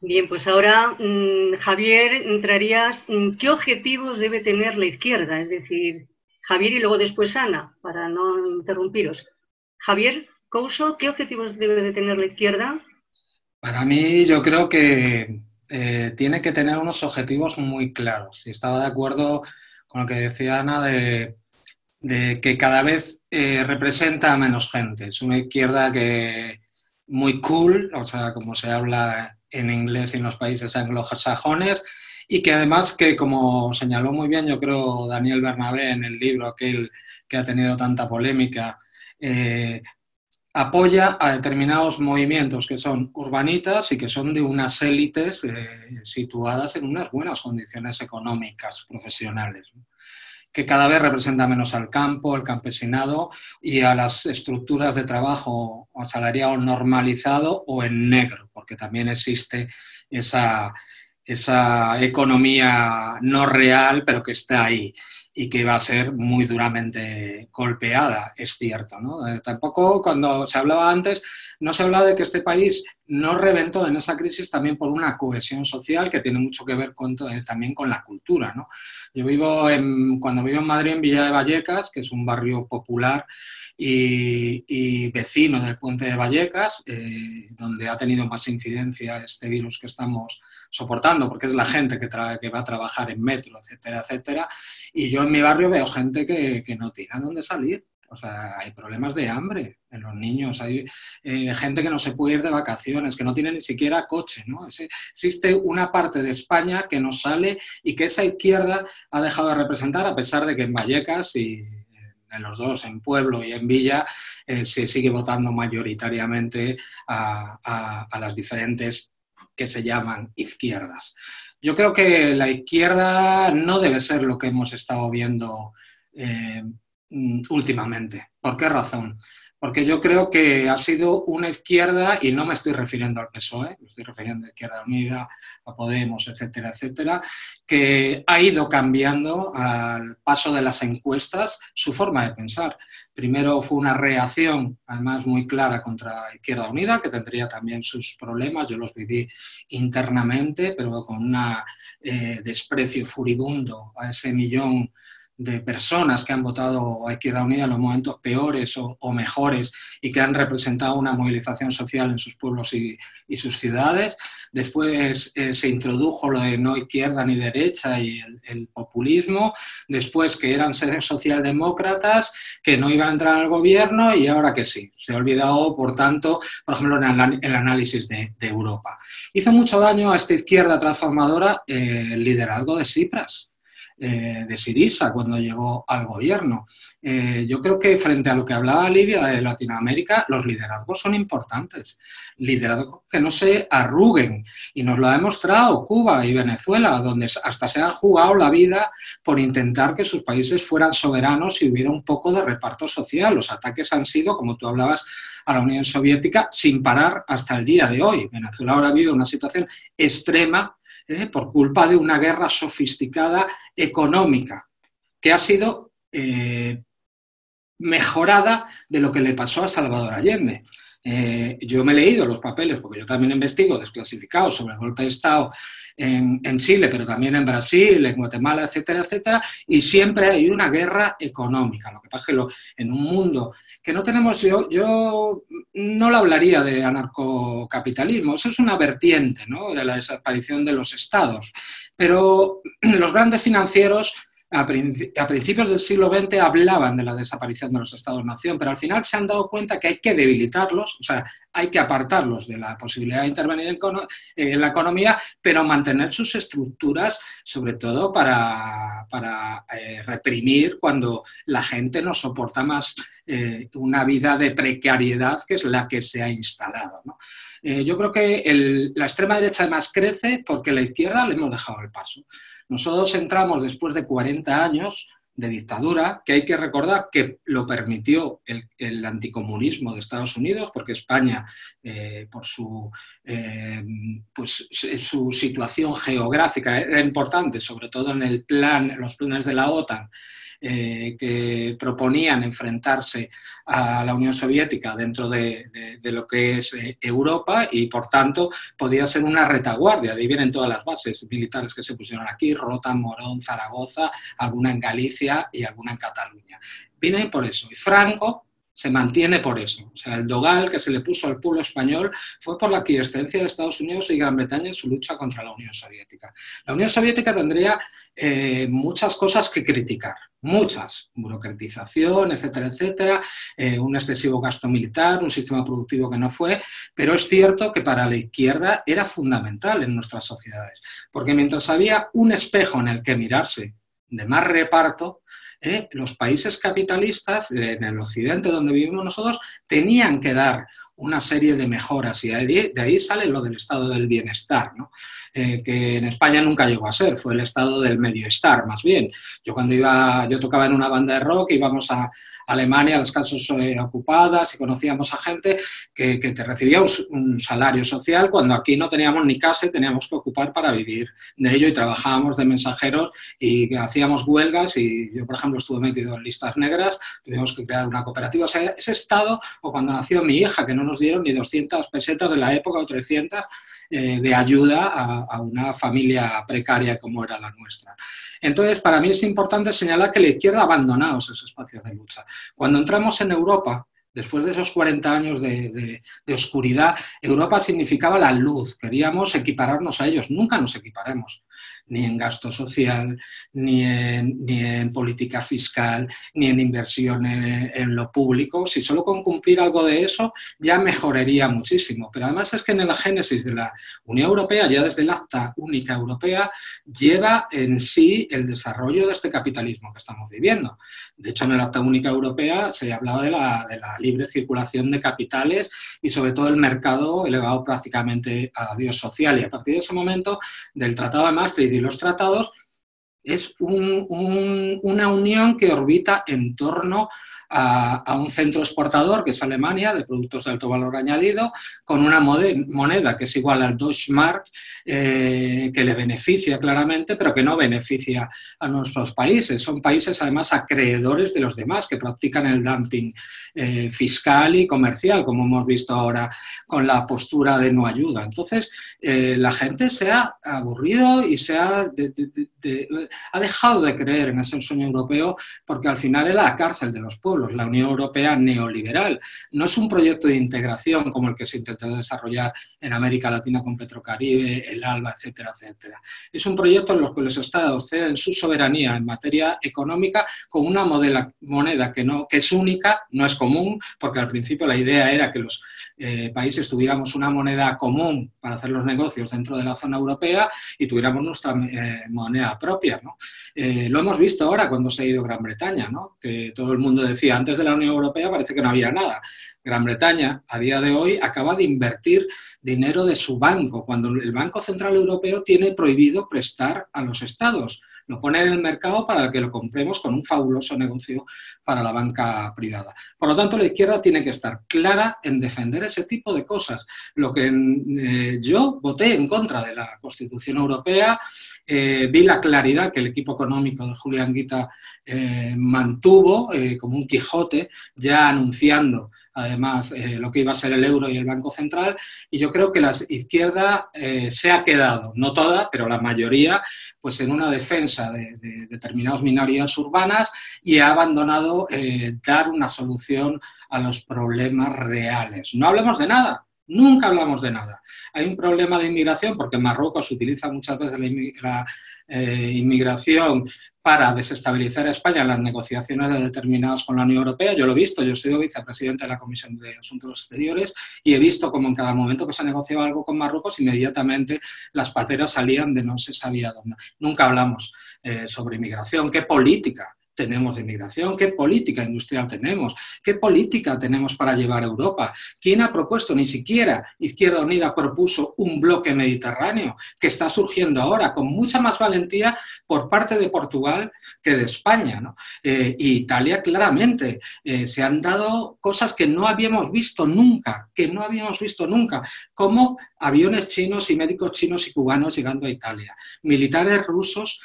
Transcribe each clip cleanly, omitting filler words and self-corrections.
Bien, pues ahora, Javier, entrarías, ¿qué objetivos debe tener la izquierda? Es decir, Javier y luego después Ana, para no interrumpiros. Javier Couso, ¿qué objetivos debe de tener la izquierda? Para mí, yo creo que tiene que tener unos objetivos muy claros. Y estaba de acuerdo con lo que decía Ana de que cada vez representa a menos gente. Es una izquierda que muy cool, o sea, como se habla en inglés y en los países anglosajones, y que además que, como señaló muy bien, yo creo, Daniel Bernabé en el libro aquel que ha tenido tanta polémica, eh, apoya a determinados movimientos que son urbanitas y que son de unas élites situadas en unas buenas condiciones económicas, profesionales, ¿no? Que cada vez representa menos al campo, al campesinado y a las estructuras de trabajo asalariado normalizado o en negro, porque también existe esa, esa economía no real, pero que está ahí y que va a ser muy duramente golpeada, es cierto, ¿no? Tampoco cuando se hablaba antes, no se hablaba de que este país no reventó en esa crisis también por una cohesión social que tiene mucho que ver también con la cultura, ¿no? Yo cuando vivo en Madrid, en Villa de Vallecas, que es un barrio popular y vecino del puente de Vallecas, donde ha tenido más incidencia este virus que estamos soportando, porque es la gente que va a trabajar en metro, etcétera, etcétera. Y yo en mi barrio veo gente que no tiene a dónde salir. O sea, hay problemas de hambre en los niños, hay gente que no se puede ir de vacaciones, que no tiene ni siquiera coche, ¿no? Existe una parte de España que no sale y que esa izquierda ha dejado de representar, a pesar de que en Vallecas y en los dos, en Pueblo y en Villa, se sigue votando mayoritariamente a las diferentes que se llaman izquierdas. Yo creo que la izquierda no debe ser lo que hemos estado viendo eh, últimamente. ¿Por qué razón? Porque yo creo que ha sido una izquierda, y no me estoy refiriendo al PSOE, me estoy refiriendo a Izquierda Unida, a Podemos, etcétera, etcétera, que ha ido cambiando al paso de las encuestas su forma de pensar. Primero fue una reacción, además muy clara, contra Izquierda Unida, que tendría también sus problemas, yo los viví internamente, pero con un desprecio furibundo a ese millón de personas que han votado a Izquierda Unida en los momentos peores o mejores y que han representado una movilización social en sus pueblos y sus ciudades. Después se introdujo lo de no izquierda ni derecha y el populismo. Después que eran socialdemócratas, que no iban a entrar al gobierno y ahora que sí. Se ha olvidado, por tanto, por ejemplo, en el análisis de Europa. Hizo mucho daño a esta izquierda transformadora el liderazgo de Tsipras, de Syriza cuando llegó al gobierno. Yo creo que frente a lo que hablaba Lidia de Latinoamérica, los liderazgos son importantes. Liderazgos que no se arruguen. Y nos lo ha demostrado Cuba y Venezuela, donde hasta se han jugado la vida por intentar que sus países fueran soberanos y hubiera un poco de reparto social. Los ataques han sido, como tú hablabas, a la Unión Soviética sin parar hasta el día de hoy. Venezuela ahora vive una situación extrema por culpa de una guerra sofisticada económica que ha sido mejorada de lo que le pasó a Salvador Allende. Yo me he leído los papeles, porque yo también investigo desclasificados sobre el golpe de Estado en Chile, pero también en Brasil, en Guatemala, etcétera, etcétera, y siempre hay una guerra económica. Lo que pasa es que en un mundo que no tenemos, yo no lo hablaría de anarcocapitalismo, eso es una vertiente, ¿no?, de la desaparición de los estados, pero los grandes financieros a principios del siglo XX hablaban de la desaparición de los estados-nación, pero al final se han dado cuenta que hay que debilitarlos, o sea, hay que apartarlos de la posibilidad de intervenir en la economía, pero mantener sus estructuras, sobre todo para reprimir cuando la gente no soporta más una vida de precariedad que es la que se ha instalado, ¿no? Yo creo que la extrema derecha además crece porque la izquierda le hemos dejado el paso. Nosotros entramos después de 40 años de dictadura, que hay que recordar que lo permitió el anticomunismo de Estados Unidos, porque España, por su situación geográfica, era importante, sobre todo en los planes de la OTAN, que proponían enfrentarse a la Unión Soviética dentro de lo que es Europa y, por tanto, podía ser una retaguardia. De ahí vienen todas las bases militares que se pusieron aquí: Rota, Morón, Zaragoza, alguna en Galicia y alguna en Cataluña. Viene por eso. Y Franco se mantiene por eso. O sea, el dogal que se le puso al pueblo español fue por la aquiescencia de Estados Unidos y Gran Bretaña en su lucha contra la Unión Soviética. La Unión Soviética tendría muchas cosas que criticar, muchas: burocratización, etcétera, etcétera, un excesivo gasto militar, un sistema productivo que no fue, pero es cierto que para la izquierda era fundamental en nuestras sociedades, porque mientras había un espejo en el que mirarse de más reparto, los países capitalistas en el occidente donde vivimos nosotros tenían que dar una serie de mejoras, y de ahí sale lo del estado del bienestar, ¿no? Que en España nunca llegó a ser, fue el estado del medioestar, más bien. Yo tocaba en una banda de rock, íbamos a Alemania, a las casas ocupadas, y conocíamos a gente que te recibía un salario social, cuando aquí no teníamos ni casa y teníamos que ocupar para vivir de ello, y trabajábamos de mensajeros y hacíamos huelgas, y yo, por ejemplo, estuve metido en listas negras, tuvimos que crear una cooperativa. O sea, ese estado, o cuando nació mi hija, que no nos dieron ni 200 pesetas de la época o 300 de ayuda a una familia precaria como era la nuestra. Entonces, para mí es importante señalar que la izquierda ha abandonado esos espacios de lucha. Cuando entramos en Europa, después de esos 40 años de oscuridad, Europa significaba la luz. Queríamos equipararnos a ellos. Nunca nos equiparemos, ni en gasto social, ni en política fiscal, ni en inversión en lo público. Si solo con cumplir algo de eso ya mejoraría muchísimo. Pero además es que en la génesis de la Unión Europea, ya desde el Acta Única Europea, lleva en sí el desarrollo de este capitalismo que estamos viviendo. De hecho, en el Acta Única Europea se hablaba de la libre circulación de capitales y sobre todo el mercado elevado prácticamente a Dios social. Y a partir de ese momento, del Tratado de Maastricht y los tratados, es una unión que orbita en torno a un centro exportador, que es Alemania, de productos de alto valor añadido, con una moneda que es igual al Deutsche Mark, que le beneficia claramente, pero que no beneficia a nuestros países. Son países, además, acreedores de los demás, que practican el dumping fiscal y comercial, como hemos visto ahora con la postura de no ayuda. Entonces, la gente se ha aburrido y se ha dejado de creer en ese sueño europeo, porque al final es la cárcel de los pueblos. La Unión Europea neoliberal no es un proyecto de integración como el que se intentó desarrollar en América Latina con Petrocaribe, el ALBA, etcétera, etcétera. Es un proyecto en el que los estados ceden su soberanía en materia económica con una moneda que es única, no es común, porque al principio la idea era que los países tuviéramos una moneda común para hacer los negocios dentro de la zona europea y tuviéramos nuestra moneda propia, ¿no? Lo hemos visto ahora cuando se ha ido Gran Bretaña, ¿no? Que todo el mundo decía, antes de la Unión Europea parece que no había nada. Gran Bretaña, a día de hoy, acaba de invertir dinero de su banco, cuando el Banco Central Europeo tiene prohibido prestar a los estados. Lo pone en el mercado para que lo compremos con un fabuloso negocio para la banca privada. Por lo tanto, la izquierda tiene que estar clara en defender ese tipo de cosas. Lo que yo voté en contra de la Constitución Europea, vi la claridad que el equipo económico de Julián Guita mantuvo como un Quijote, ya anunciando además lo que iba a ser el euro y el Banco Central, y yo creo que la izquierda se ha quedado, no toda, pero la mayoría, pues en una defensa de determinadas minorías urbanas, y ha abandonado dar una solución a los problemas reales. No hablemos de nada. Nunca hablamos de nada. Hay un problema de inmigración, porque en Marruecos se utiliza muchas veces la inmigración para desestabilizar a España en las negociaciones determinadas con la Unión Europea. Yo lo he visto, yo he sido vicepresidente de la Comisión de Asuntos Exteriores y he visto cómo en cada momento que se negociaba algo con Marruecos, inmediatamente las pateras salían de no se sabía dónde. Nunca hablamos sobre inmigración. ¿Qué política tenemos de inmigración? ¿Qué política industrial tenemos? ¿Qué política tenemos para llevar a Europa? ¿Quién ha propuesto? Ni siquiera Izquierda Unida propuso un bloque mediterráneo que está surgiendo ahora con mucha más valentía por parte de Portugal que de España, ¿no? Y Italia, claramente. Se han dado cosas que no habíamos visto nunca, como aviones chinos y médicos chinos y cubanos llegando a Italia, militares rusos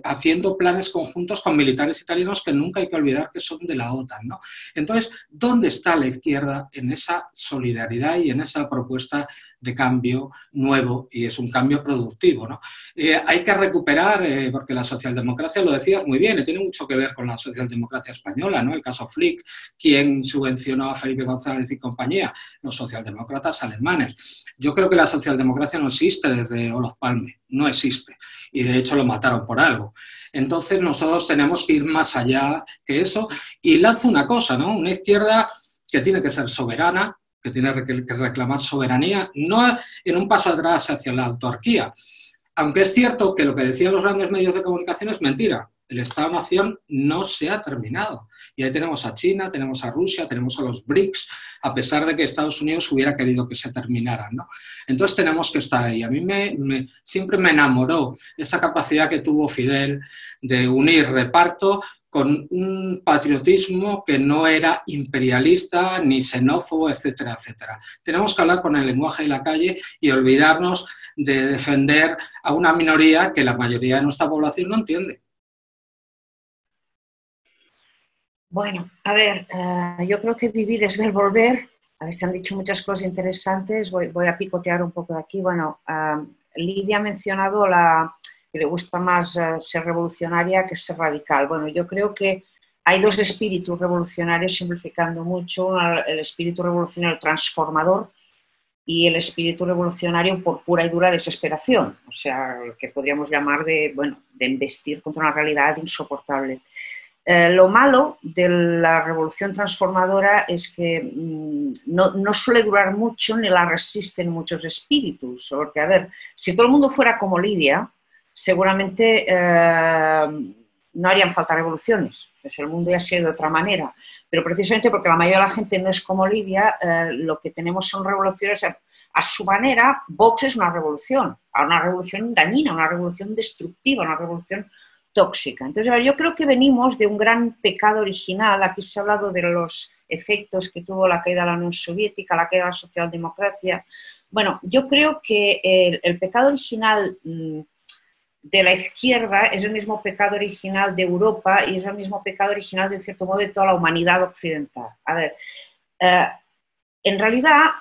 haciendo planes conjuntos con militares militares italianos que nunca hay que olvidar que son de la OTAN, ¿no? Entonces, ¿dónde está la izquierda en esa solidaridad y en esa propuesta de cambio nuevo? Y es un cambio productivo, ¿no? Hay que recuperar, porque la socialdemocracia, lo decías muy bien, y tiene mucho que ver con la socialdemocracia española, ¿no? El caso Flick, quien subvencionó a Felipe González y compañía, los socialdemócratas alemanes. Yo creo que la socialdemocracia no existe desde Olof Palme, no existe, y de hecho lo mataron por algo. Entonces nosotros tenemos que ir más allá que eso, y lanzo una cosa, ¿no? Una izquierda que tiene que ser soberana, que tiene que reclamar soberanía, no en un paso atrás hacia la autarquía. Aunque es cierto que lo que decían los grandes medios de comunicación es mentira. El Estado-Nación no se ha terminado. Y ahí tenemos a China, tenemos a Rusia, tenemos a los BRICS, a pesar de que Estados Unidos hubiera querido que se terminaran, ¿no? Entonces tenemos que estar ahí. A mí siempre me enamoró esa capacidad que tuvo Fidel de unir reparto con un patriotismo que no era imperialista ni xenófobo, etcétera, etcétera. Tenemos que hablar con el lenguaje de la calle y olvidarnos de defender a una minoría que la mayoría de nuestra población no entiende. Bueno, a ver, yo creo que vivir es ver volver. A ver, se han dicho muchas cosas interesantes, voy a picotear un poco de aquí. Bueno, Lidia ha mencionado que le gusta más ser revolucionaria que ser radical. Bueno, yo creo que hay dos espíritus revolucionarios, simplificando mucho, el espíritu revolucionario transformador y el espíritu revolucionario por pura y dura desesperación, o sea, lo que podríamos llamar de embestir contra una realidad insoportable. Lo malo de la revolución transformadora es que no suele durar mucho ni la resisten muchos espíritus, porque, a ver, si todo el mundo fuera como Lidia, seguramente no harían falta revoluciones, pues el mundo ya sería de otra manera, pero precisamente porque la mayoría de la gente no es como Lidia, lo que tenemos son revoluciones a su manera. Vox es una revolución dañina, una revolución destructiva, una revolución tóxica. Entonces, yo creo que venimos de un gran pecado original. Aquí se ha hablado de los efectos que tuvo la caída de la Unión Soviética, la caída de la socialdemocracia. Bueno, yo creo que el pecado original de la izquierda es el mismo pecado original de Europa y es el mismo pecado original, de cierto modo, de toda la humanidad occidental. A ver, en realidad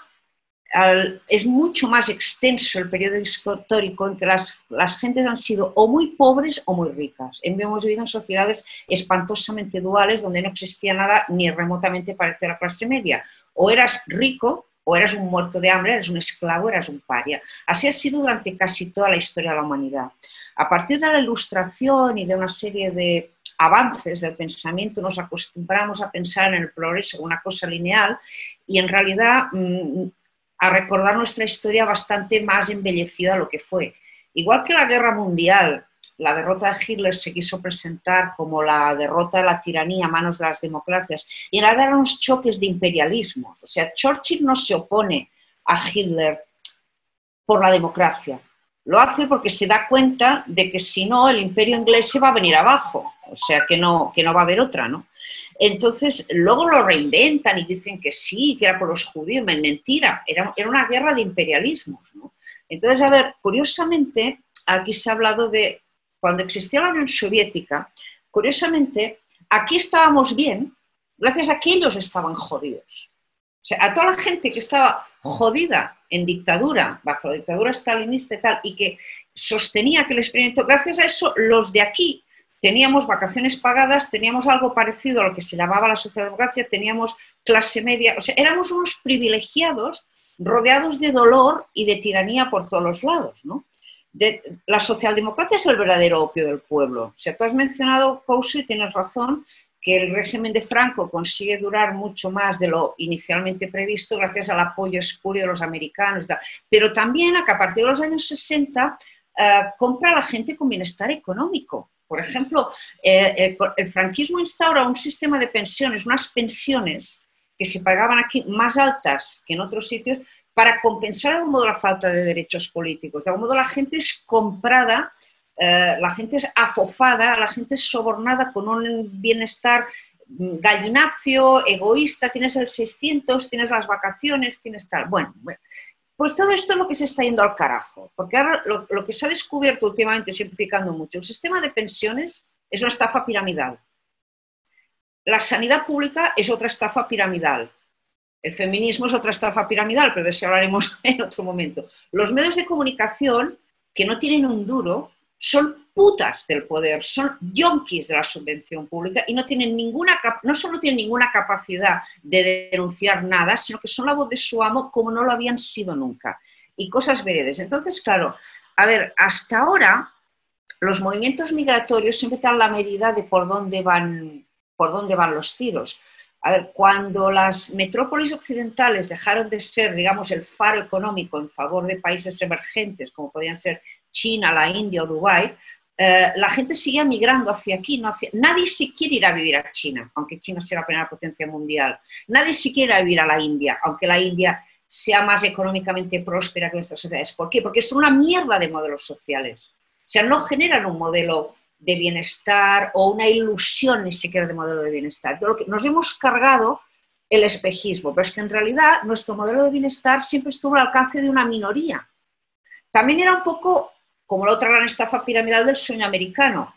es mucho más extenso el periodo histórico en que las gentes han sido o muy pobres o muy ricas. Hemos vivido en sociedades espantosamente duales donde no existía nada ni remotamente parecido a la clase media. O eras rico o eras un muerto de hambre, eras un esclavo, eras un paria. Así ha sido durante casi toda la historia de la humanidad. A partir de la Ilustración y de una serie de avances del pensamiento nos acostumbramos a pensar en el progreso como una cosa lineal y en realidad a recordar nuestra historia bastante más embellecida de lo que fue. Igual que la Guerra Mundial, la derrota de Hitler se quiso presentar como la derrota de la tiranía a manos de las democracias, y en la guerra eran unos choques de imperialismos. O sea, Churchill no se opone a Hitler por la democracia, lo hace porque se da cuenta de que si no el imperio inglés se va a venir abajo, o sea que no va a haber otra, ¿no? Entonces, luego lo reinventan y dicen que sí, que era por los judíos. Mentira, era una guerra de imperialismos, ¿no? Entonces, a ver, curiosamente, aquí se ha hablado de cuando existía la Unión Soviética, curiosamente, aquí estábamos bien gracias a que ellos estaban jodidos. O sea, a toda la gente que estaba jodida en dictadura, bajo la dictadura stalinista y tal, y que sostenía que el experimento, gracias a eso, los de aquí teníamos vacaciones pagadas, teníamos algo parecido a lo que se llamaba la socialdemocracia, teníamos clase media, o sea, éramos unos privilegiados rodeados de dolor y de tiranía por todos los lados, ¿no? La socialdemocracia es el verdadero opio del pueblo. O sea, tú has mencionado, Couso, y tienes razón, que el régimen de Franco consigue durar mucho más de lo inicialmente previsto gracias al apoyo espurio de los americanos, pero también a que a partir de los años 60 compra a la gente con bienestar económico. Por ejemplo, el franquismo instaura un sistema de pensiones, unas pensiones que se pagaban aquí más altas que en otros sitios para compensar de algún modo la falta de derechos políticos. De algún modo la gente es comprada, la gente es afofada, la gente es sobornada con un bienestar gallinacio, egoísta, tienes el 600, tienes las vacaciones, tienes tal. Bueno, pues todo esto es lo que se está yendo al carajo, porque ahora lo que se ha descubierto últimamente, simplificando mucho, el sistema de pensiones es una estafa piramidal. la sanidad pública es otra estafa piramidal. El feminismo es otra estafa piramidal, pero de eso hablaremos en otro momento. Los medios de comunicación, que no tienen un duro, son putas del poder, son yonkis de la subvención pública y no solo tienen ninguna capacidad de denunciar nada, sino que son la voz de su amo como no lo habían sido nunca. Y cosas veredes. Entonces, claro, a ver, hasta ahora los movimientos migratorios siempre dan la medida de por dónde van los tiros. A ver, cuando las metrópolis occidentales dejaron de ser, digamos, el faro económico en favor de países emergentes, como podrían ser China, la India o Dubái, la gente sigue migrando hacia aquí. Nadie se quiere ir a vivir a China, aunque China sea la primera potencia mundial. Nadie se quiere ir a vivir a la India, aunque la India sea más económicamente próspera que nuestras sociedades. ¿Por qué? Porque son una mierda de modelos sociales. O sea, no generan un modelo de bienestar o una ilusión ni siquiera de modelo de bienestar. Nos hemos cargado el espejismo, pero es que en realidad nuestro modelo de bienestar siempre estuvo al alcance de una minoría. También era un poco como la otra gran estafa piramidal del sueño americano.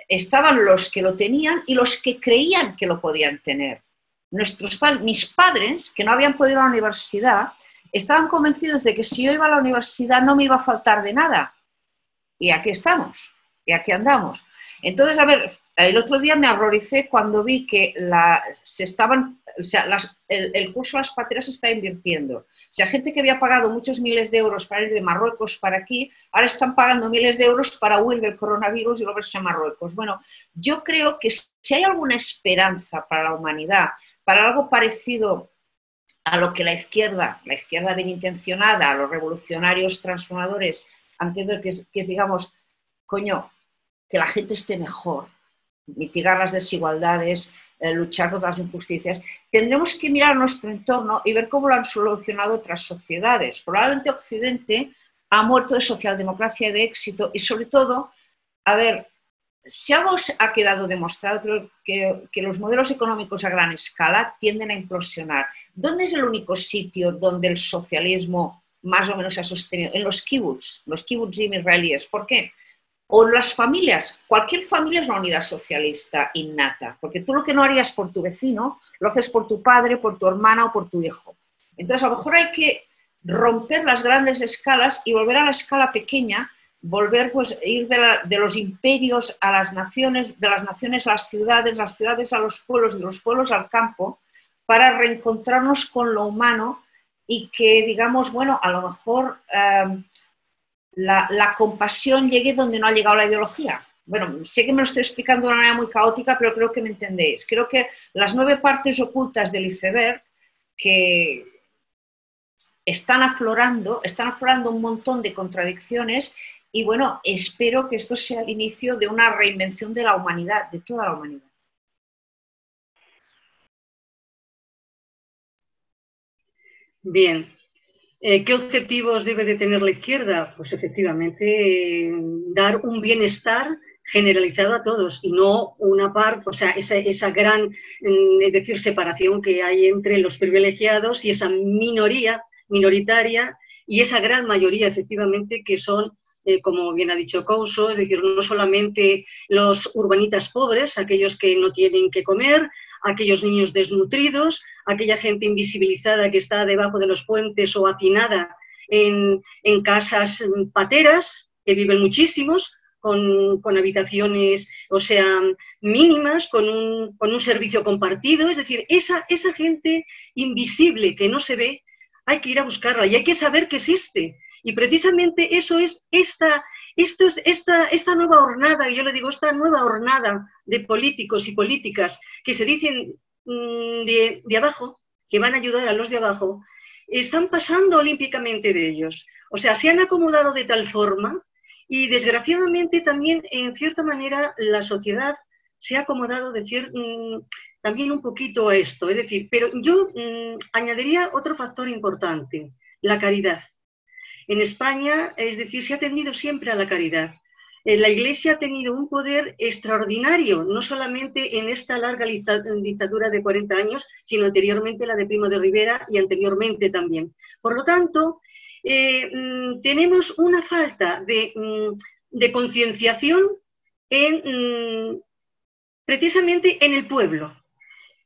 Estaban los que lo tenían y los que creían que lo podían tener. Mis padres, que no habían podido ir a la universidad, estaban convencidos de que si yo iba a la universidad no me iba a faltar de nada. Y aquí estamos, y aquí andamos. Entonces, a ver, el otro día me horroricé cuando vi que el curso de las pateras se está invirtiendo. O sea, gente que había pagado muchos miles de euros para ir de Marruecos para aquí, ahora están pagando miles de euros para huir del coronavirus y volverse a Marruecos. Bueno, yo creo que si hay alguna esperanza para la humanidad, para algo parecido a lo que la izquierda bien intencionada, a los revolucionarios transformadores, han querido, que es, digamos, coño, que la gente esté mejor, mitigar las desigualdades, luchar contra las injusticias, tendremos que mirar nuestro entorno y ver cómo lo han solucionado otras sociedades. Probablemente Occidente ha muerto de socialdemocracia y de éxito y, sobre todo, a ver, si algo ha quedado demostrado, creo que los modelos económicos a gran escala tienden a implosionar. ¿Dónde es el único sitio donde el socialismo más o menos se ha sostenido? En los kibutzim israelíes. ¿Por qué? O en las familias. Cualquier familia es una unidad socialista innata, porque tú lo que no harías por tu vecino, lo haces por tu padre, por tu hermana o por tu hijo. Entonces, a lo mejor hay que romper las grandes escalas y volver a la escala pequeña, ir de los imperios a las naciones, de las naciones a las ciudades a los pueblos, de los pueblos al campo, para reencontrarnos con lo humano y que, digamos, bueno, a lo mejor la compasión llegue donde no ha llegado la ideología. Bueno, sé que me lo estoy explicando de una manera muy caótica, pero creo que me entendéis. Creo que las 9 partes ocultas del iceberg que están aflorando un montón de contradicciones y, bueno, espero que esto sea el inicio de una reinvención de la humanidad, de toda la humanidad. Bien. ¿Qué objetivos debe de tener la izquierda? Pues efectivamente dar un bienestar generalizado a todos y no una parte, o sea, esa gran, es decir, separación que hay entre los privilegiados y esa minoritaria y esa gran mayoría, efectivamente, que son, como bien ha dicho Couso, es decir, no solamente los urbanitas pobres, aquellos que no tienen que comer, aquellos niños desnutridos, aquella gente invisibilizada que está debajo de los puentes o hacinada en casas pateras, que viven muchísimos, con habitaciones, o sea, mínimas, con un servicio compartido. Es decir, esa gente invisible que no se ve, hay que ir a buscarla y hay que saber que existe. Y precisamente eso es esta nueva hornada, y yo le digo, esta nueva hornada de políticos y políticas que se dicen de abajo, que van a ayudar a los de abajo, están pasando olímpicamente de ellos. O sea, se han acomodado de tal forma y desgraciadamente también, en cierta manera, la sociedad se ha acomodado también un poquito a esto. Es decir, pero yo añadiría otro factor importante, la caridad. En España, es decir, se ha tendido siempre a la caridad. La Iglesia ha tenido un poder extraordinario, no solamente en esta larga dictadura de 40 años, sino anteriormente la de Primo de Rivera y anteriormente también. Por lo tanto, tenemos una falta de concienciación precisamente en el pueblo.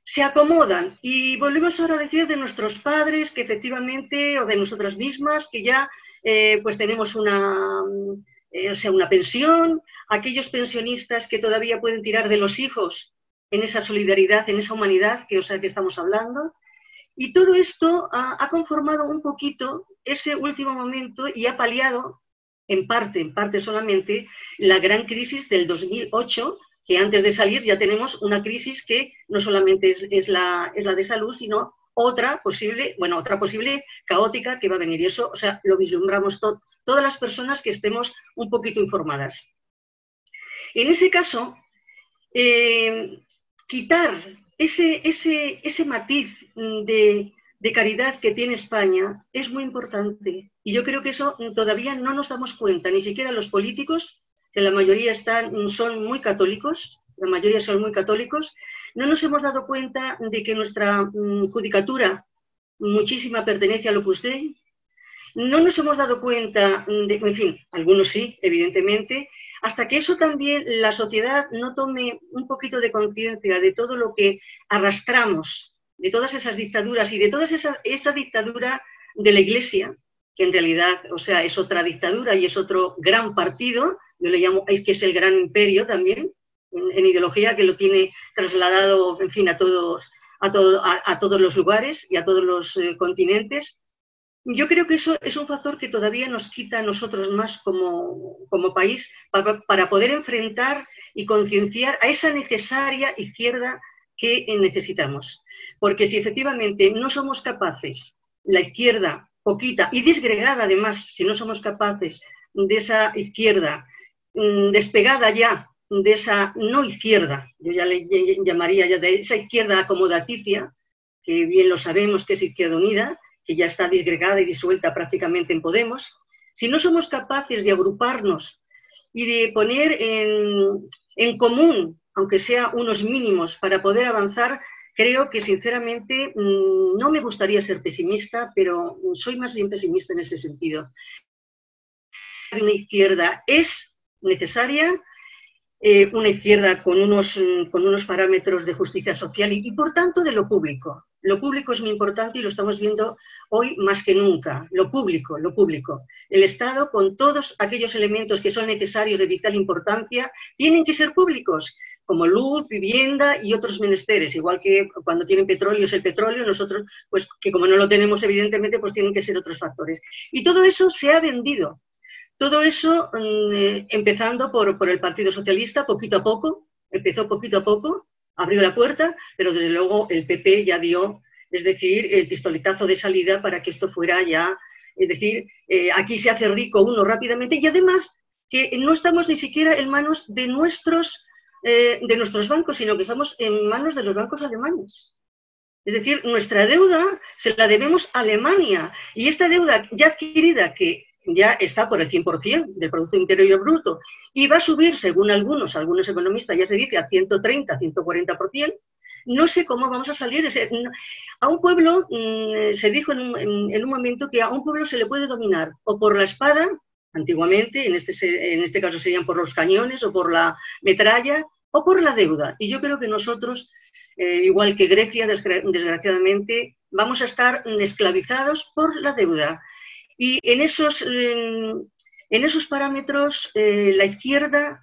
se acomodan y volvemos ahora a decir de nuestros padres que efectivamente, o de nosotras mismas, que ya pues tenemos una pensión, aquellos pensionistas que todavía pueden tirar de los hijos en esa solidaridad, en esa humanidad que estamos hablando. Y todo esto ha conformado un poquito ese último momento y ha paliado, en parte solamente, la gran crisis del 2008, que antes de salir ya tenemos una crisis que no solamente es la de salud, sino otra posible caótica que va a venir. Y eso, o sea, lo vislumbramos todas las personas que estemos un poquito informadas. En ese caso, quitar ese matiz de caridad que tiene España es muy importante. Y yo creo que eso todavía no nos damos cuenta, ni siquiera los políticos, que la mayoría son muy católicos, no nos hemos dado cuenta de que nuestra judicatura muchísima pertenece al Opus Dei, no nos hemos dado cuenta, en fin, algunos sí, evidentemente, hasta que eso también la sociedad no tome un poquito de conciencia de todo lo que arrastramos, de todas esas dictaduras y de toda esa dictadura de la Iglesia, que en realidad, o sea, es otra dictadura y es otro gran partido, yo le llamo, es que es el gran imperio también, en ideología, que lo tiene trasladado, en fin, a todos los lugares y a todos los continentes. Yo creo que eso es un factor que todavía nos quita a nosotros más como país para poder enfrentar y concienciar a esa necesaria izquierda que necesitamos. Porque si efectivamente no somos capaces, la izquierda poquita y disgregada además, si no somos capaces de esa izquierda despegada ya de esa no izquierda, yo ya le llamaría ya de esa izquierda acomodaticia, que bien lo sabemos que es Izquierda Unida, que ya está disgregada y disuelta prácticamente en Podemos, si no somos capaces de agruparnos y de poner en común, aunque sea unos mínimos, para poder avanzar, creo que sinceramente no me gustaría ser pesimista, pero soy más bien pesimista en ese sentido. Una izquierda es necesaria, una izquierda con unos parámetros de justicia social y por tanto de lo público. Lo público es muy importante y lo estamos viendo hoy más que nunca. Lo público. El Estado, con todos aquellos elementos que son necesarios de vital importancia, tienen que ser públicos, como luz, vivienda y otros menesteres. Igual que cuando tienen petróleo es el petróleo, nosotros, pues que como no lo tenemos evidentemente, pues tienen que ser otros factores. Y todo eso se ha vendido. Todo eso, empezando por el Partido Socialista, poquito a poco, empezó poquito a poco, abrió la puerta, pero desde luego el PP ya dio, es decir, el pistoletazo de salida para que esto fuera ya, es decir, aquí se hace rico uno rápidamente y además que no estamos ni siquiera en manos de nuestros bancos, sino que estamos en manos de los bancos alemanes. Es decir, nuestra deuda se la debemos a Alemania y esta deuda ya adquirida que ya está por el 100% del Producto Interior Bruto y va a subir, según algunos economistas ya se dice, a 130, 140%, no sé cómo vamos a salir. A un pueblo, se dijo en un momento que a un pueblo se le puede dominar o por la espada, antiguamente, en este caso serían por los cañones o por la metralla, o por la deuda. Y yo creo que nosotros, igual que Grecia, desgraciadamente, vamos a estar esclavizados por la deuda. Y en esos parámetros, la izquierda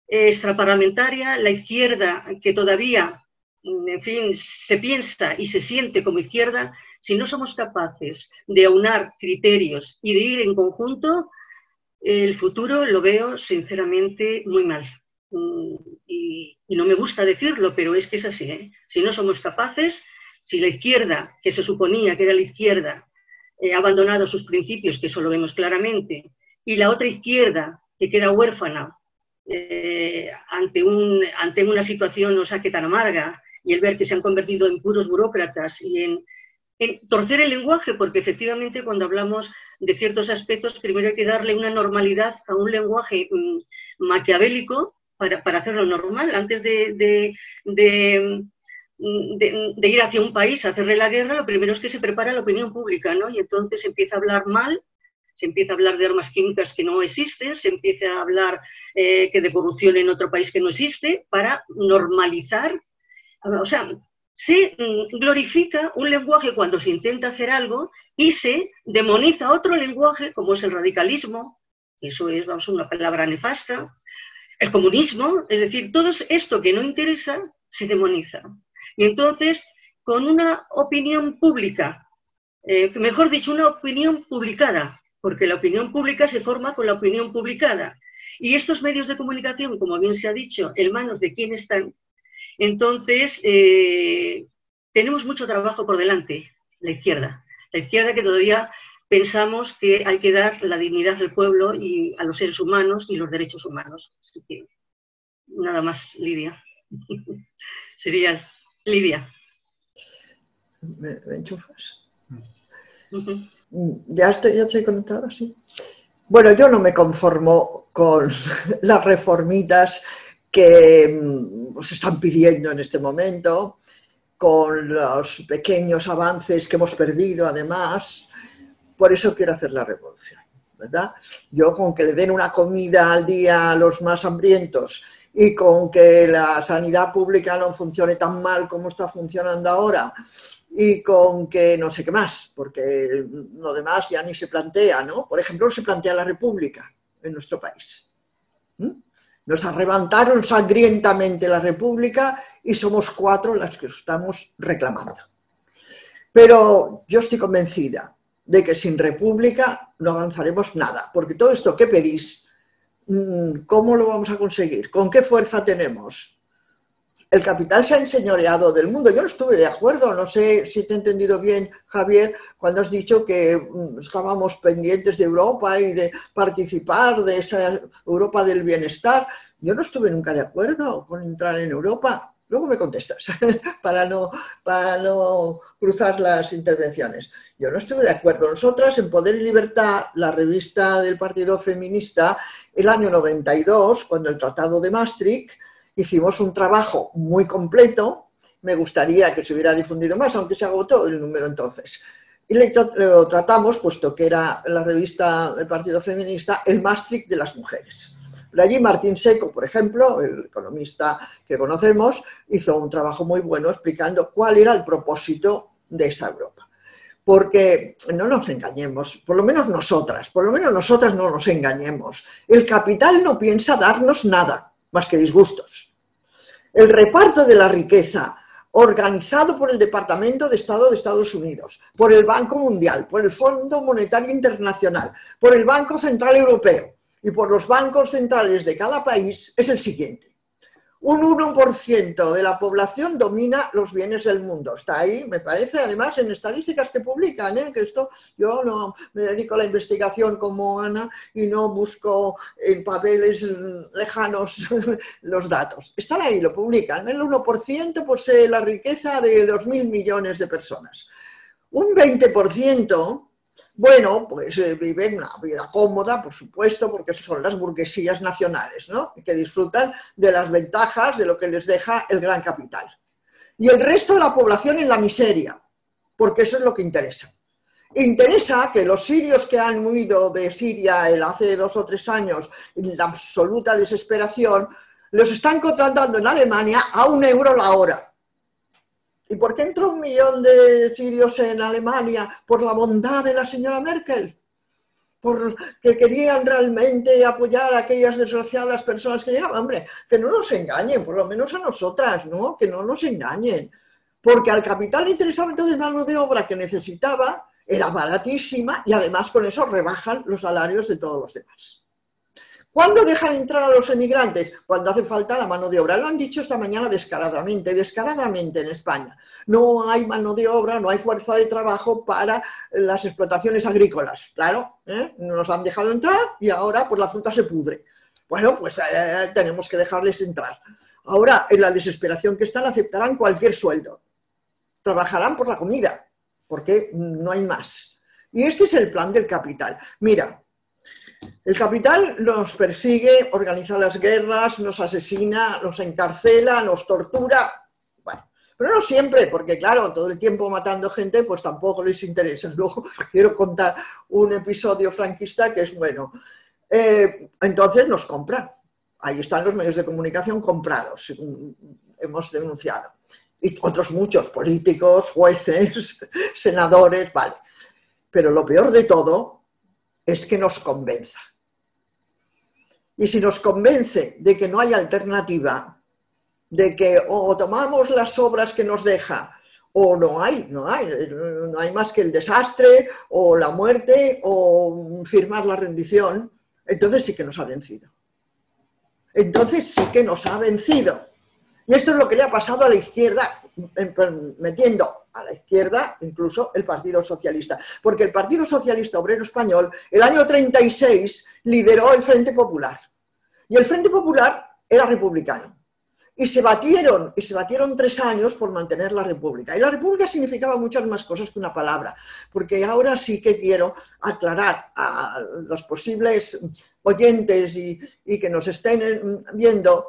extraparlamentaria, la izquierda que todavía, en fin, se piensa y se siente como izquierda, si no somos capaces de aunar criterios y de ir en conjunto, el futuro lo veo sinceramente muy mal. Y no me gusta decirlo, pero es que es así, ¿eh? Si no somos capaces, si la izquierda, que se suponía que era la izquierda, ha abandonado sus principios, que eso lo vemos claramente, y la otra izquierda, que queda huérfana ante una situación, o sea, que tan amarga, y el ver que se han convertido en puros burócratas y en torcer el lenguaje, porque efectivamente cuando hablamos de ciertos aspectos, primero hay que darle una normalidad a un lenguaje maquiavélico para hacerlo normal, antes de ir hacia un país a hacerle la guerra, lo primero es que se prepara la opinión pública, ¿no? Y entonces se empieza a hablar mal, se empieza a hablar de armas químicas que no existen, se empieza a hablar de corrupción en otro país que no existe, para normalizar. O sea, se glorifica un lenguaje cuando se intenta hacer algo y se demoniza otro lenguaje, como es el radicalismo, eso es, vamos, una palabra nefasta, el comunismo, es decir, todo esto que no interesa se demoniza. Y entonces, con una opinión pública, mejor dicho, una opinión publicada, porque la opinión pública se forma con la opinión publicada. Y estos medios de comunicación, como bien se ha dicho, en manos de quién están, entonces tenemos mucho trabajo por delante, la izquierda que todavía pensamos que hay que dar la dignidad al pueblo y a los seres humanos y los derechos humanos. Así que, nada más, Lidia. Serías Lidia. ¿Me enchufas? Uh-huh. Ya estoy conectada, sí. Bueno, yo no me conformo con las reformitas que nos están pidiendo en este momento, con los pequeños avances que hemos perdido, además. Por eso quiero hacer la revolución, ¿verdad? Yo con que le den una comida al día a los más hambrientos y con que la sanidad pública no funcione tan mal como está funcionando ahora y con que no sé qué más, porque lo demás ya ni se plantea, ¿no? Por ejemplo, no se plantea la república en nuestro país. Nos arrebataron sangrientamente la república y somos 4 las que estamos reclamando. Pero yo estoy convencida de que sin república no avanzaremos nada, porque todo esto que pedís, ¿cómo lo vamos a conseguir? ¿Con qué fuerza tenemos? El capital se ha enseñoreado del mundo. Yo no estuve de acuerdo, no sé si te he entendido bien, Javier, cuando has dicho que estábamos pendientes de Europa y de participar de esa Europa del bienestar. Yo no estuve nunca de acuerdo con entrar en Europa. Luego me contestas, para no cruzar las intervenciones. Yo no estuve de acuerdo. Nosotras, en Poder y Libertad, la revista del Partido Feminista, el año 92, cuando el Tratado de Maastricht, hicimos un trabajo muy completo. Me gustaría que se hubiera difundido más, aunque se agotó el número entonces. Y lo tratamos, puesto que era la revista del Partido Feminista, el Maastricht de las mujeres. Pero allí Martín Seco, por ejemplo, el economista que conocemos, hizo un trabajo muy bueno explicando cuál era el propósito de esa Europa. Porque no nos engañemos, por lo menos nosotras no nos engañemos. El capital no piensa darnos nada, más que disgustos. El reparto de la riqueza, organizado por el Departamento de Estado de Estados Unidos, por el Banco Mundial, por el Fondo Monetario Internacional, por el Banco Central Europeo y por los bancos centrales de cada país, es el siguiente. Un 1% de la población domina los bienes del mundo. Está ahí, me parece, además, en estadísticas que publican, que esto yo no me dedico a la investigación como Ana y no busco en papeles lejanos los datos. Están ahí, lo publican. El 1% posee la riqueza de 2.000 millones de personas. Un 20%... bueno, pues viven una vida cómoda, por supuesto, porque son las burguesías nacionales, ¿no? Que disfrutan de las ventajas de lo que les deja el gran capital. Y el resto de la población en la miseria, porque eso es lo que interesa. Interesa que los sirios que han huido de Siria hace 2 o 3 años, en la absoluta desesperación, los están contratando en Alemania a €1 la hora. ¿Y por qué entró 1 millón de sirios en Alemania? Por la bondad de la señora Merkel, porque querían realmente apoyar a aquellas desgraciadas personas que llegaban. Hombre, que no nos engañen, por lo menos a nosotras, ¿no? Que no nos engañen. Porque al capital le interesaba entonces mano de obra que necesitaba, era baratísima y además con eso rebajan los salarios de todos los demás. ¿Cuándo dejan entrar a los emigrantes? Cuando hace falta la mano de obra. Lo han dicho esta mañana descaradamente en España. No hay mano de obra, no hay fuerza de trabajo para las explotaciones agrícolas. Claro, no nos han dejado entrar y ahora pues la fruta se pudre. Bueno, pues tenemos que dejarles entrar. Ahora, en la desesperación que están, aceptarán cualquier sueldo. Trabajarán por la comida, porque no hay más. Y este es el plan del capital. Mira, el capital nos persigue, organiza las guerras, nos asesina, nos encarcela, nos tortura. Bueno, pero no siempre, porque claro, todo el tiempo matando gente, pues tampoco les interesa. Luego quiero contar un episodio franquista que es bueno. Entonces nos compran. Ahí están los medios de comunicación comprados, hemos denunciado. y otros muchos, políticos, jueces, senadores, vale. Pero lo peor de todo es que nos convenza. Y si nos convence de que no hay alternativa, de que o tomamos las obras que nos deja, o no hay más que el desastre, o la muerte, o firmar la rendición, entonces sí que nos ha vencido. Entonces sí que nos ha vencido. Y esto es lo que le ha pasado a la izquierda, metiendo a la izquierda incluso el Partido Socialista. Porque el Partido Socialista Obrero Español, el año 36, lideró el Frente Popular. Y el Frente Popular era republicano. Y se batieron 3 años por mantener la República. Y la República significaba muchas más cosas que una palabra. Porque ahora sí que quiero aclarar a los posibles oyentes y que nos estén viendo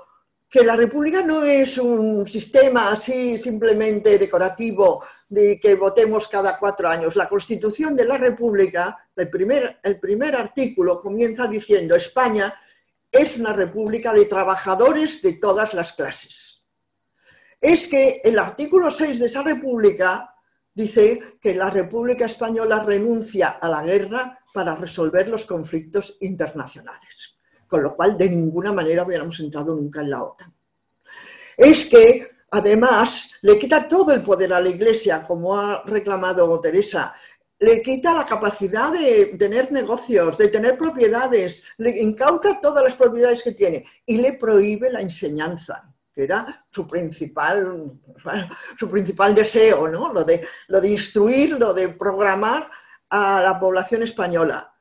que la República no es un sistema así simplemente decorativo de que votemos cada 4 años. La Constitución de la República, el primer artículo comienza diciendo: España es una república de trabajadores de todas las clases. Es que el artículo 6 de esa república dice que la República Española renuncia a la guerra para resolver los conflictos internacionales, con lo cual de ninguna manera hubiéramos entrado nunca en la OTAN. Es que además le quita todo el poder a la Iglesia, como ha reclamado Teresa, le quita la capacidad de tener negocios, de tener propiedades, le incauta todas las propiedades que tiene y le prohíbe la enseñanza, que era su principal deseo, ¿no? Lo de instruir, lo de programar a la población española.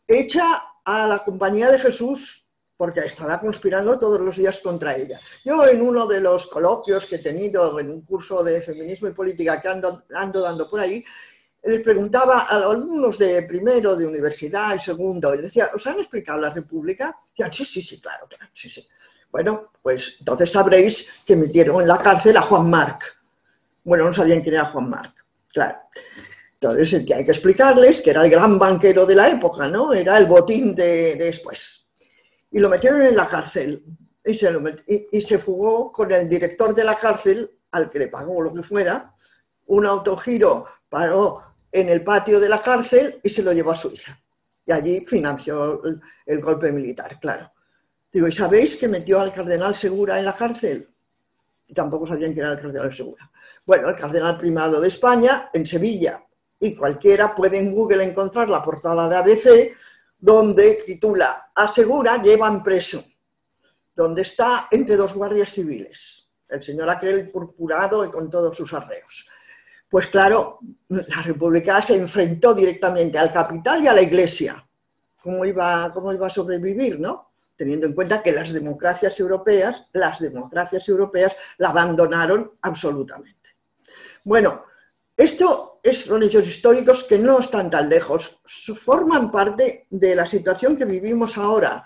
Echa a la Compañía de Jesús porque estará conspirando todos los días contra ella. Yo en uno de los coloquios que he tenido en un curso de feminismo y política que ando dando por ahí, les preguntaba a alumnos de primero, de universidad y segundo, y les decía: ¿os han explicado la República? Y decían: sí, claro, sí. Bueno, pues entonces sabréis que metieron en la cárcel a Juan Marc. Bueno, no sabían quién era Juan Marc, claro. Entonces hay que explicarles que era el gran banquero de la época, ¿no? Era el botín de después. Y lo metieron en la cárcel y se fugó con el director de la cárcel, al que le pagó lo que fuera. Un autogiro paró en el patio de la cárcel y se lo llevó a Suiza. Y allí financió el golpe militar, claro. Digo, ¿y sabéis que metió al cardenal Segura en la cárcel? Y tampoco sabían quién era el cardenal Segura. Bueno, el cardenal primado de España, en Sevilla. Y cualquiera puede en Google encontrar la portada de ABC, donde titula: a Segura llevan preso, donde está entre 2 guardias civiles. El señor aquel purpurado y con todos sus arreos. Pues claro, la República se enfrentó directamente al capital y a la Iglesia. ¿Cómo iba a sobrevivir, no? Teniendo en cuenta que las democracias europeas la abandonaron absolutamente. Bueno, esto son hechos históricos que no están tan lejos, forman parte de la situación que vivimos ahora.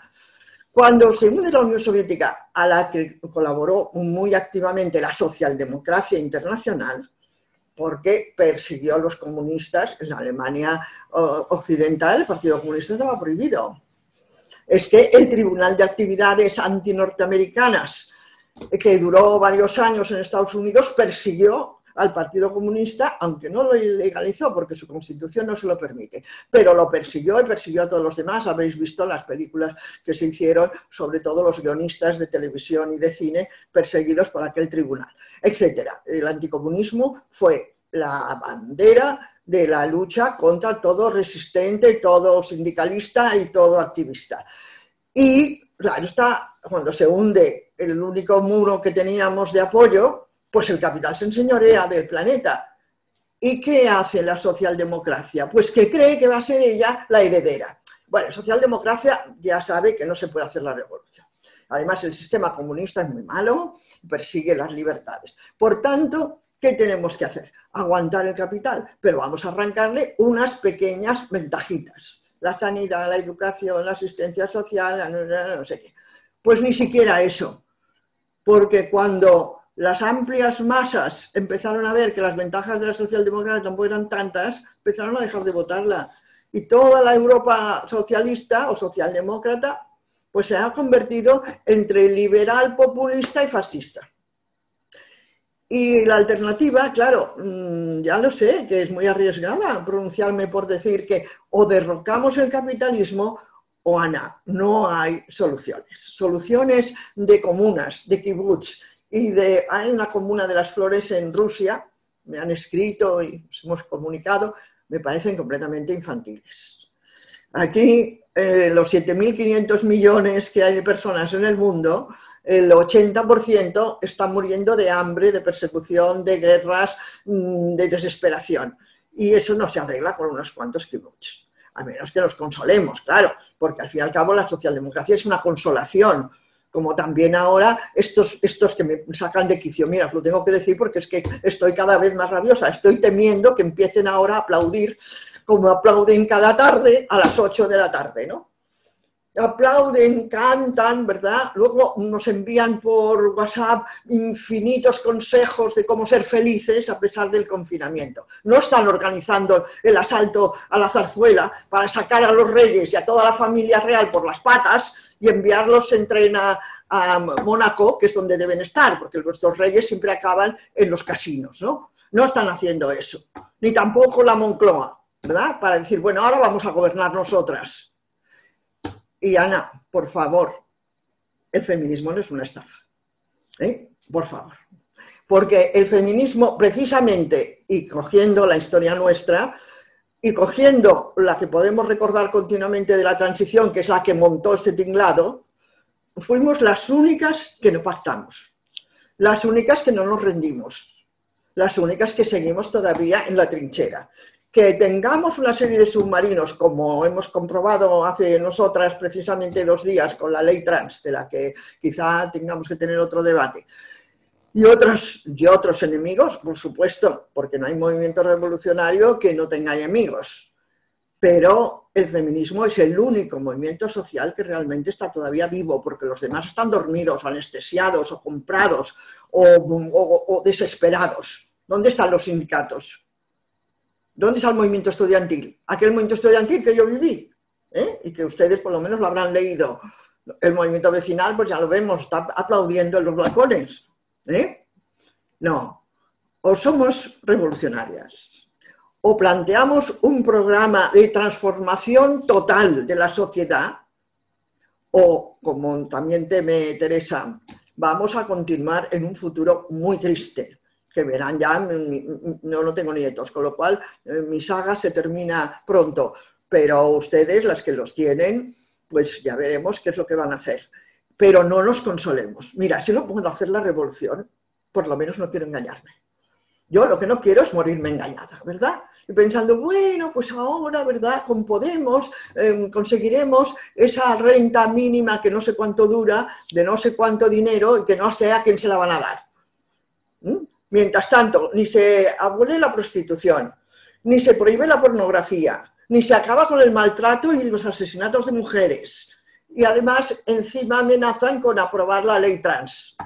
Cuando se une la Unión Soviética, a la que colaboró muy activamente la socialdemocracia internacional, porque persiguió a los comunistas en la Alemania occidental, el Partido Comunista estaba prohibido. Es que el Tribunal de Actividades Antinorteamericanas, que duró varios años en Estados Unidos, persiguió al Partido Comunista, aunque no lo legalizó porque su constitución no se lo permite, pero lo persiguió y persiguió a todos los demás. Habréis visto las películas que se hicieron, sobre todo los guionistas de televisión y de cine perseguidos por aquel tribunal, etc. El anticomunismo fue la bandera de la lucha contra todo resistente, todo sindicalista y todo activista. Y claro está, cuando se hunde el único muro que teníamos de apoyo, pues el capital se enseñorea del planeta. ¿Y qué hace la socialdemocracia? Pues que cree que va a ser ella la heredera. Bueno, la socialdemocracia ya sabe que no se puede hacer la revolución. Además, el sistema comunista es muy malo, persigue las libertades. Por tanto, ¿qué tenemos que hacer? Aguantar el capital, pero vamos a arrancarle unas pequeñas ventajitas. La sanidad, la educación, la asistencia social, no sé qué. Pues ni siquiera eso. Porque cuando las amplias masas empezaron a ver que las ventajas de la socialdemocracia tampoco eran tantas, empezaron a dejar de votarla. Y toda la Europa socialista o socialdemócrata pues se ha convertido entre liberal, populista y fascista. Y la alternativa, claro, ya lo sé, que es muy arriesgada pronunciarme por decir que o derrocamos el capitalismo o Ana, no hay soluciones. Soluciones de comunas, de kibbutz hay una comuna de las flores en Rusia, me han escrito y nos hemos comunicado, me parecen completamente infantiles. Aquí, los 7.500 millones que hay de personas en el mundo, el 80% está muriendo de hambre, de persecución, de guerras, de desesperación. Y eso no se arregla con unos cuantos kibbutz, a menos que nos consolemos, claro, porque al fin y al cabo la socialdemocracia es una consolación, como también ahora estos que me sacan de quicio. Mira, os lo tengo que decir porque es que estoy cada vez más rabiosa, estoy temiendo que empiecen ahora a aplaudir como aplauden cada tarde a las 8 de la tarde, ¿no? Aplauden, cantan, ¿verdad? Luego nos envían por WhatsApp infinitos consejos de cómo ser felices a pesar del confinamiento. No están organizando el asalto a la zarzuela para sacar a los reyes y a toda la familia real por las patas y enviarlos en tren a Mónaco, que es donde deben estar, porque nuestros reyes siempre acaban en los casinos, ¿no? No están haciendo eso. Ni tampoco la Moncloa, ¿verdad? Para decir, bueno, ahora vamos a gobernar nosotras. Y Ana, por favor, el feminismo no es una estafa, por favor. Porque el feminismo, precisamente, y cogiendo la historia nuestra, y cogiendo la que podemos recordar continuamente de la transición, que es la que montó este tinglado, fuimos las únicas que no pactamos, las únicas que no nos rendimos, las únicas que seguimos todavía en la trinchera. Que tengamos una serie de submarinos, como hemos comprobado hace nosotras precisamente 2 días con la ley trans, de la que quizá tengamos que tener otro debate, y otros enemigos, por supuesto, porque no hay movimiento revolucionario que no tenga enemigos, pero el feminismo es el único movimiento social que realmente está todavía vivo, porque los demás están dormidos, o anestesiados, o comprados, o desesperados. ¿Dónde están los sindicatos? ¿Dónde está el movimiento estudiantil? Aquel movimiento estudiantil que yo viví, y que ustedes por lo menos lo habrán leído. El movimiento vecinal, pues ya lo vemos, está aplaudiendo en los balcones. No, o somos revolucionarias, o planteamos un programa de transformación total de la sociedad, o, como también teme Teresa, vamos a continuar en un futuro muy triste, que verán ya, no tengo nietos, con lo cual mi saga se termina pronto, pero ustedes, las que los tienen, pues ya veremos qué es lo que van a hacer. Pero no nos consolemos. Mira, si no puedo hacer la revolución, por lo menos no quiero engañarme. Yo lo que no quiero es morirme engañada, ¿verdad? Y pensando, bueno, pues ahora, ¿verdad? Con Podemos conseguiremos esa renta mínima que no sé cuánto dura, de no sé cuánto dinero y que no sé a quién se la van a dar. Mientras tanto, ni se abole la prostitución, ni se prohíbe la pornografía, ni se acaba con el maltrato y los asesinatos de mujeres. Y además, encima amenazan con aprobar la ley trans.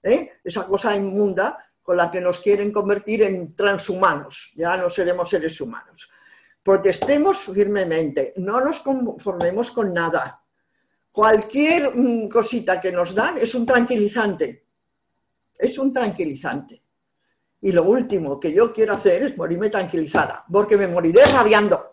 Esa cosa inmunda con la que nos quieren convertir en transhumanos. Ya no seremos seres humanos. Protestemos firmemente, no nos conformemos con nada. Cualquier cosita que nos dan es un tranquilizante. Es un tranquilizante. Y lo último que yo quiero hacer es morirme tranquilizada, porque me moriré rabiando.